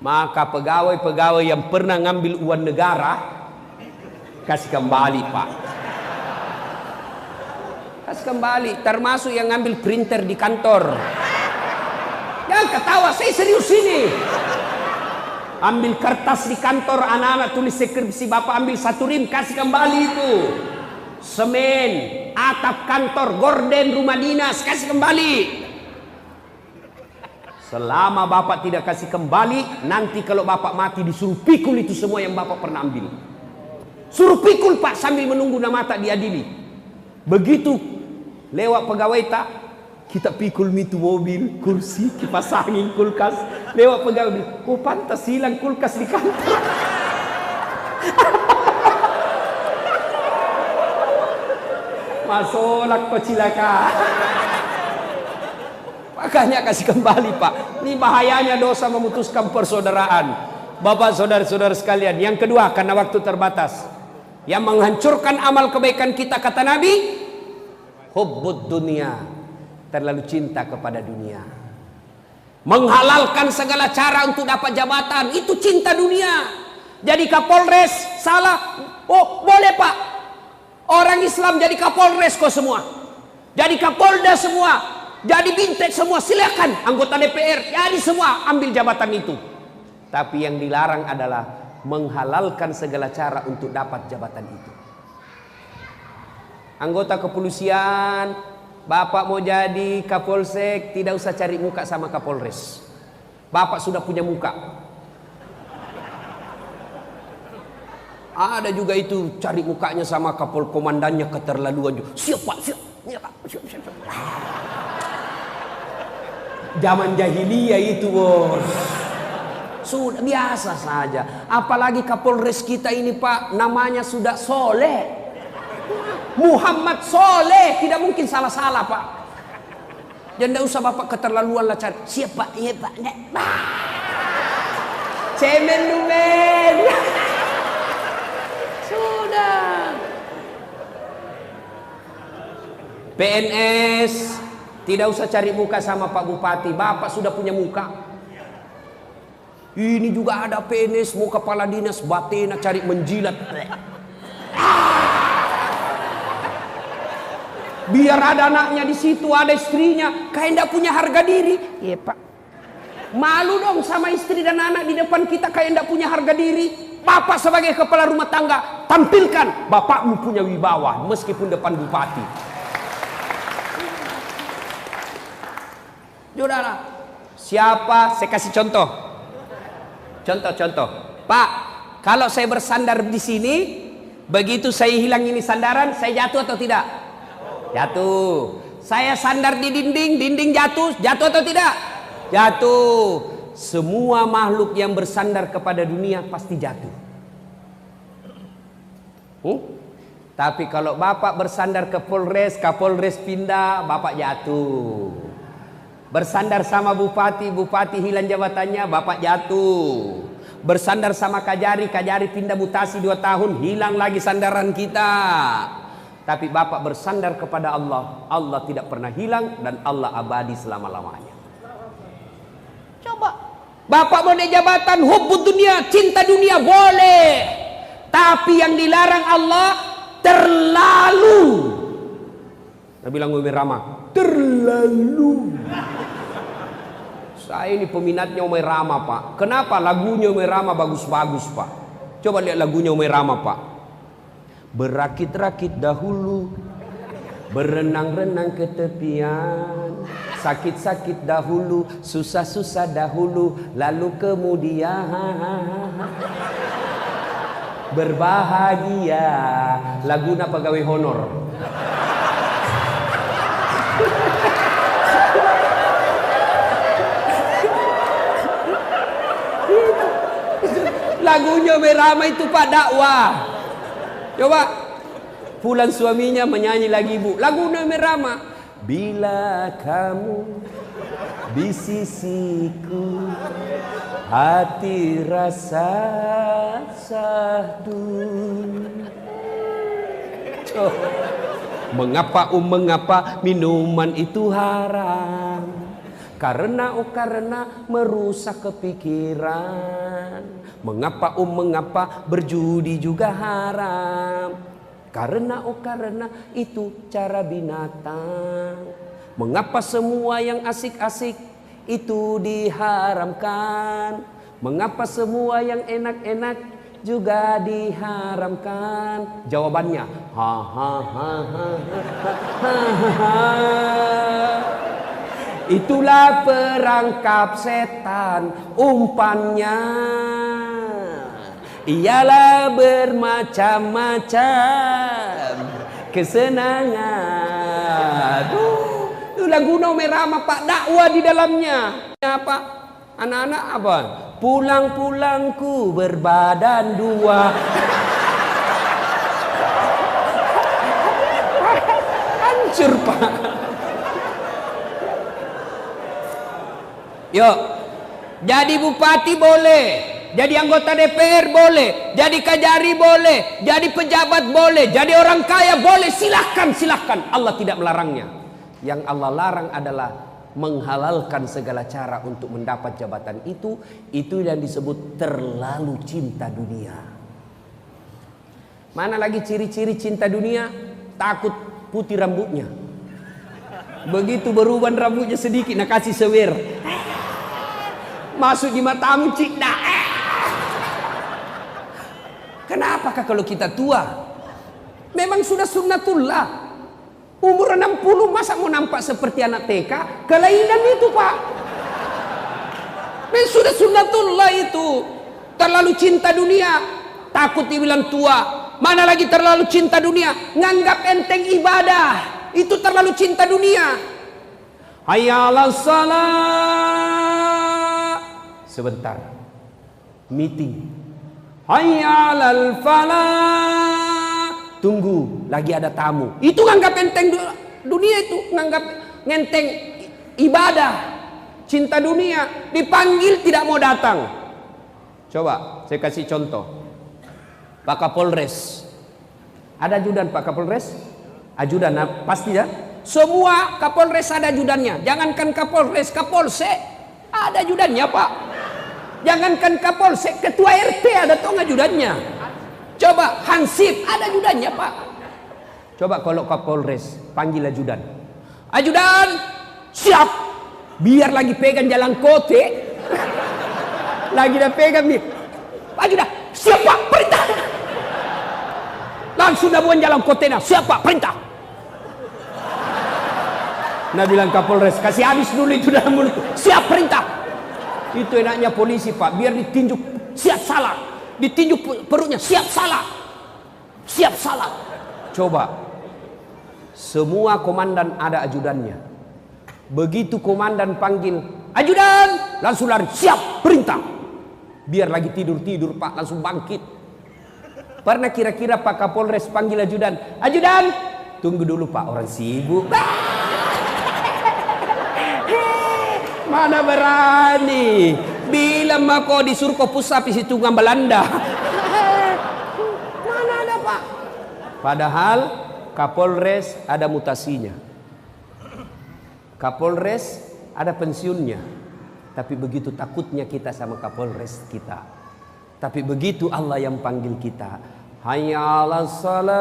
Maka pegawai-pegawai yang pernah ngambil uang negara, kasih kembali pak. Kasih kembali. Termasuk yang ngambil printer di kantor. Jangan ketawa, saya serius ini. Ambil kertas di kantor, anak-anak tulis skripsi, bapak ambil 1 rim, kasih kembali itu. Semen, atap kantor, gorden, rumah dinas, kasih kembali. Selama bapak tidak kasih kembali, nanti kalau bapak mati disuruh pikul itu semua yang bapak pernah ambil. Suruh pikul pak, sambil menunggu nama tak diadili. Begitu lewat pegawai tak, kita pikul itu mobil, kursi, kipas angin, kulkas. Lewat pegawai, oh pantas hilang kulkas di kantor. Masolak kau cilaka. Makanya kasih kembali pak. Ini bahayanya dosa memutuskan persaudaraan. Bapak saudara-saudara sekalian. Yang kedua, karena waktu terbatas, Yang menghancurkan amal kebaikan kita, kata Nabi, hubbud dunia, terlalu cinta kepada dunia. Menghalalkan segala cara untuk dapat jabatan, itu cinta dunia. Jadi Kapolres salah, oh boleh Pak, orang Islam jadi Kapolres kok semua, jadi Kapolda semua, jadi Bintek semua, silakan. Anggota DPR jadi semua ambil jabatan itu. Tapi yang dilarang adalah menghalalkan segala cara untuk dapat jabatan itu. Anggota kepolisian, Bapak mau jadi Kapolsek, tidak usah cari muka sama Kapolres. Bapak sudah punya muka. Ada juga itu cari mukanya sama Kapol komandannya, keterlaluan juga. Siap Pak, siap. Ya, Pak. Siap. Zaman jahiliyah itu, bos. Sudah biasa saja. Apalagi Kapolres kita ini Pak, namanya sudah Soleh. Muhammad Soleh, tidak mungkin salah-salah Pak. Jangan usah Bapak keterlaluan lah cari. Siap Pak, iya Pak. Cemen lumen. Sudah. PNS tidak usah cari muka sama Pak Bupati, Bapak sudah punya muka. Ini juga ada PNS mau kepala dinas Batena cari menjilat. Biar ada anaknya di situ, ada istrinya, kayak tidak punya harga diri. Iya Pak. Malu dong sama istri dan anak di depan kita kayak tidak punya harga diri. Bapak sebagai kepala rumah tangga, tampilkan bapakmu punya wibawa meskipun depan bupati. Saudara, siapa? Saya kasih contoh. Contoh. Pak, kalau saya bersandar di sini, begitu saya hilang ini sandaran, saya jatuh atau tidak? Jatuh. Saya sandar di dinding jatuh atau tidak? Jatuh. Semua makhluk yang bersandar kepada dunia pasti jatuh. Tapi kalau Bapak bersandar ke Polres, Kapolres pindah, Bapak jatuh. Bersandar sama Bupati hilang jabatannya, Bapak jatuh. Bersandar sama Kajari pindah mutasi 2 tahun, hilang lagi sandaran kita. Tapi Bapak bersandar kepada Allah, Allah tidak pernah hilang dan Allah abadi selama-lamanya. Coba Bapak mau naik jabatan, hubbud dunia, cinta dunia boleh. Tapi yang dilarang Allah terlalu. Saya bilang Umi Rama, terlalu. Saya ini peminatnya Umi Rama Pak. Kenapa? Lagunya Umi Rama bagus-bagus Pak. Coba lihat lagunya Umi Rama Pak. Berakit-rakit dahulu, berenang-renang ke tepian, sakit-sakit dahulu, susah-susah dahulu, lalu kemudian berbahagia. Laguna pegawai honor. Lagunya Merama itu Pak, dakwah. Coba pulang suaminya menyanyi lagi Bu, lagunya Merama. Bila kamu di sisiku, hati rasa sahdu. Mengapa minuman itu haram? Karena merusak kepikiran. Mengapa berjudi juga haram? Karena itu cara binatang. Mengapa semua yang asik-asik itu diharamkan? Mengapa semua yang enak-enak juga diharamkan? Jawabannya, itulah perangkap setan, umpannya ialah bermacam-macam kesenangan. Itu lagu Merama Pak, dakwah di dalamnya. Apa? Anak-anak apa? Pulang-pulangku berbadan 2. Hancur Pak. Yuk, jadi bupati boleh, jadi anggota DPR boleh, jadi kajari boleh, jadi pejabat boleh, jadi orang kaya boleh, silahkan, silahkan. Allah tidak melarangnya. Yang Allah larang adalah menghalalkan segala cara untuk mendapat jabatan itu yang disebut terlalu cinta dunia. Mana lagi ciri-ciri cinta dunia? Takut putih rambutnya. Begitu beruban rambutnya sedikit, nak kasih sewer. Masuk di matamu, cik. Kenapakah kalau kita tua? Memang sudah sunnatullah. Umur 60 masa mau nampak seperti anak TK? Kelainan itu, Pak. Memang sudah sunnatullah itu. Terlalu cinta dunia, takut dibilang tua. Mana lagi terlalu cinta dunia, nganggap enteng ibadah. Itu terlalu cinta dunia. Hayya 'alas salat. Sebentar. Meeting. Hayya 'alal falah. Tunggu, lagi ada tamu. Itu nganggap enteng dunia itu, nganggap enteng ibadah. Cinta dunia, dipanggil tidak mau datang. Coba saya kasih contoh. Pak Kapolres. Ada ajudan Pak Kapolres? Ajudan pasti ya. Semua Kapolres ada ajudannya. Jangankan Kapolres, Kapolsek ada ajudannya, Pak. Jangankan Kapolsek, ketua RT ada tong ajudannya. Coba Hansip ada ajudannya, Pak. Coba kalau Kapolres panggil ajudan. Ajudan, siap. Biar lagi pegang jalan kote. Lagi dah pegang nih. Ajudan, siap Pak, perintah. Langsung dah buang jalan kotena, siap Pak, perintah. Nah bilang Kapolres, kasih habis dulu itu dalam mulut. Siap, perintah. Itu enaknya polisi, Pak, biar ditinjuk siap salah. Ditinjuk perutnya, siap salah. Siap salah. Coba, semua komandan ada ajudannya. Begitu komandan panggil, ajudan, langsung lari, siap, perintah. Biar lagi tidur-tidur, Pak, langsung bangkit. Pernah kira-kira Pak Kapolres panggil ajudan, ajudan, tunggu dulu Pak, orang sibuk. Mana berani, bilang mah kau disuruh kau pusat isi tunggang Belanda. Mana ada Pak? Padahal Kapolres ada mutasinya, Kapolres ada pensiunnya. Tapi begitu takutnya kita sama Kapolres kita. Tapi begitu Allah yang panggil kita, hayya 'alas salat.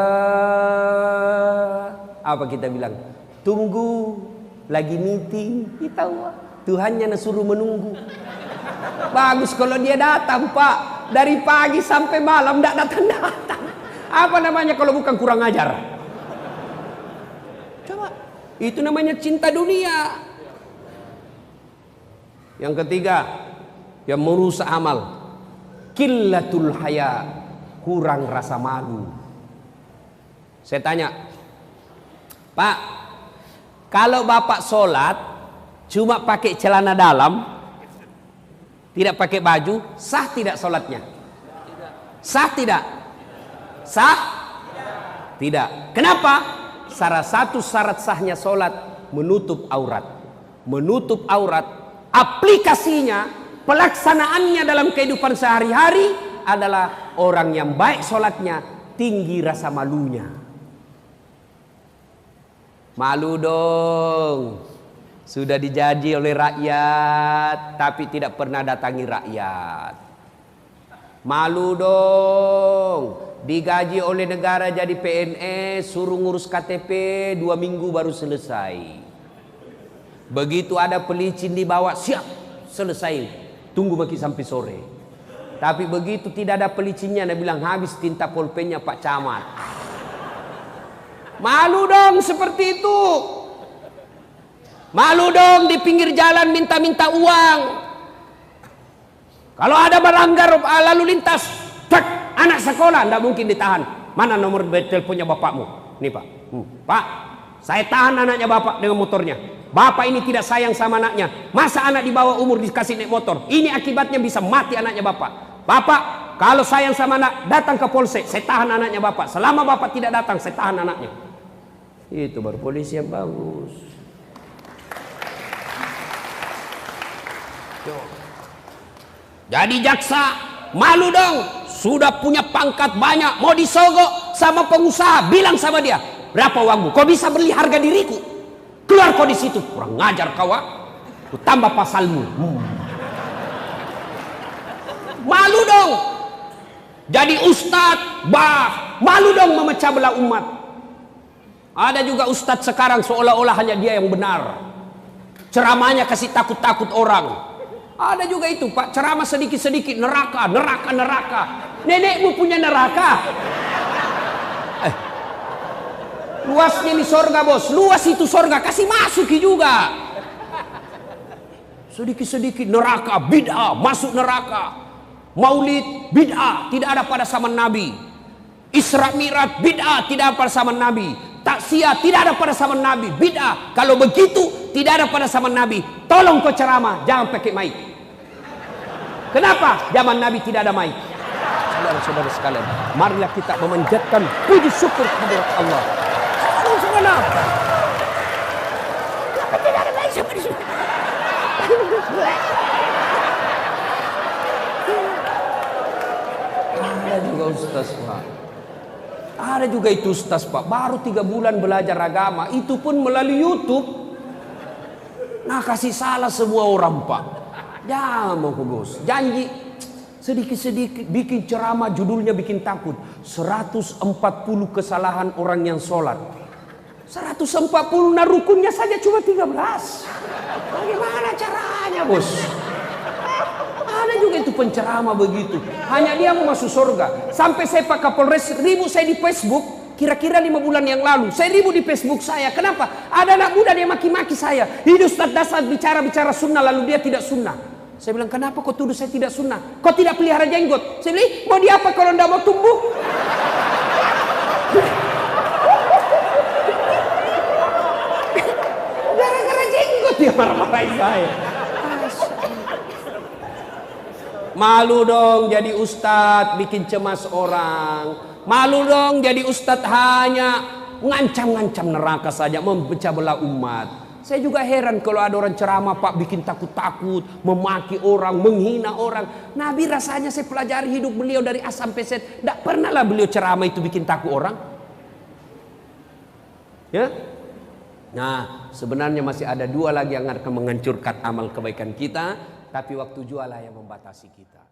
Apa kita bilang? Tunggu, lagi meeting. Kita Tuhannya suruh menunggu. Bagus kalau dia datang, Pak. Dari pagi sampai malam tidak datang-datang. Apa namanya kalau bukan kurang ajar? Coba, itu namanya cinta dunia. Yang ketiga, yang merusak amal, qillatul haya, kurang rasa malu. Saya tanya, Pak, kalau Bapak sholat cuma pakai celana dalam, tidak pakai baju, sah tidak sholatnya? Sah tidak? Sah? Tidak. Kenapa? Salah satu syarat sahnya sholat menutup aurat. Menutup aurat, aplikasinya, pelaksanaannya dalam kehidupan sehari-hari adalah orang yang baik sholatnya, tinggi rasa malunya. Malu dong. Sudah dijanji oleh rakyat, tapi tidak pernah datangi rakyat. Malu dong. Digaji oleh negara jadi PNS, suruh ngurus KTP 2 minggu baru selesai. Begitu ada pelicin dibawa, siap, selesai. Tunggu makin sampai sore. Tapi begitu tidak ada pelicinnya, dia bilang habis tinta pulpennya Pak Camat. Malu dong seperti itu. Malu dong di pinggir jalan minta-minta uang. Kalau ada melanggar lalu lintas, tak, anak sekolah tidak mungkin ditahan. Mana nomor teleponnya bapakmu? Nih Pak. Pak, saya tahan anaknya Bapak dengan motornya. Bapak ini tidak sayang sama anaknya. Masa anak di bawah umur dikasih naik motor? Ini akibatnya bisa mati anaknya Bapak. Bapak, kalau sayang sama anak, datang ke polsek. Saya tahan anaknya Bapak. Selama Bapak tidak datang, saya tahan anaknya. Itu baru polisi yang bagus. Jadi jaksa Malu dong. Sudah punya pangkat banyak, mau disogok sama pengusaha. Bilang sama dia, berapa uangmu? Kau bisa beli harga diriku? Keluar kau di situ. Kurang ngajar kau, ku tambah pasalmu. Malu dong. Jadi ustadz, malu dong memecah belah umat. Ada juga ustadz sekarang seolah-olah hanya dia yang benar. Ceramahnya kasih takut-takut orang. Ada juga itu Pak, ceramah sedikit-sedikit, neraka. Nenekmu punya neraka. Luasnya ini sorga bos, luas itu sorga, kasih masuki juga. Sedikit-sedikit neraka, bid'ah, masuk neraka. Maulid, bid'ah, tidak ada pada zaman Nabi. Isra Mi'raj, bid'ah, tidak ada pada zaman Nabi. Taksiyah, tidak ada pada zaman Nabi, bid'ah. Kalau begitu, tidak ada pada zaman Nabi. Tolong kau ceramah, jangan pakai mic. Kenapa? Zaman Nabi tidak ada mic. Saudara-saudara sekalian, marilah kita memanjatkan puji syukur kepada Allah. Kenapa? Kenapa tidak ada mic seperti itu? Ada juga ustaz Pak. Ada juga itu ustaz Pak, baru 3 bulan belajar agama, itu pun melalui YouTube. Nah kasih salah semua orang Pak. Jangan mau bos, janji sedikit-sedikit bikin ceramah, judulnya bikin takut. 140 kesalahan orang yang sholat. 140, nah rukunnya saja cuma 13. Bagaimana caranya bos? Ada juga itu penceramah begitu. Hanya dia mau masuk surga. Sampai saya Pak Kapolres ribut saya di Facebook. Kira-kira 5 bulan yang lalu. Saya ribut di Facebook saya. Kenapa? Ada anak muda dia maki-maki saya. Ini Ustaz Dasar bicara-bicara sunnah lalu dia tidak sunnah. Saya bilang, kenapa kau tuduh saya tidak sunnah? Kau tidak pelihara jenggot. Saya bilang, mau dia apa kalau tidak mau tumbuh? Gara-gara jenggot dia marah-marahin saya. Malu dong jadi ustadz bikin cemas orang. Malu dong jadi ustadz hanya ngancam-ngancam neraka saja, memecah belah umat. Saya juga heran kalau ada orang ceramah Pak bikin takut-takut, memaki orang, menghina orang. Nabi rasanya saya pelajari hidup beliau dari A sampai Z. Tidak pernah lah beliau ceramah itu bikin takut orang. Ya. Nah sebenarnya masih ada 2 lagi yang akan menghancurkan amal kebaikan kita. Tapi waktu jualah yang membatasi kita.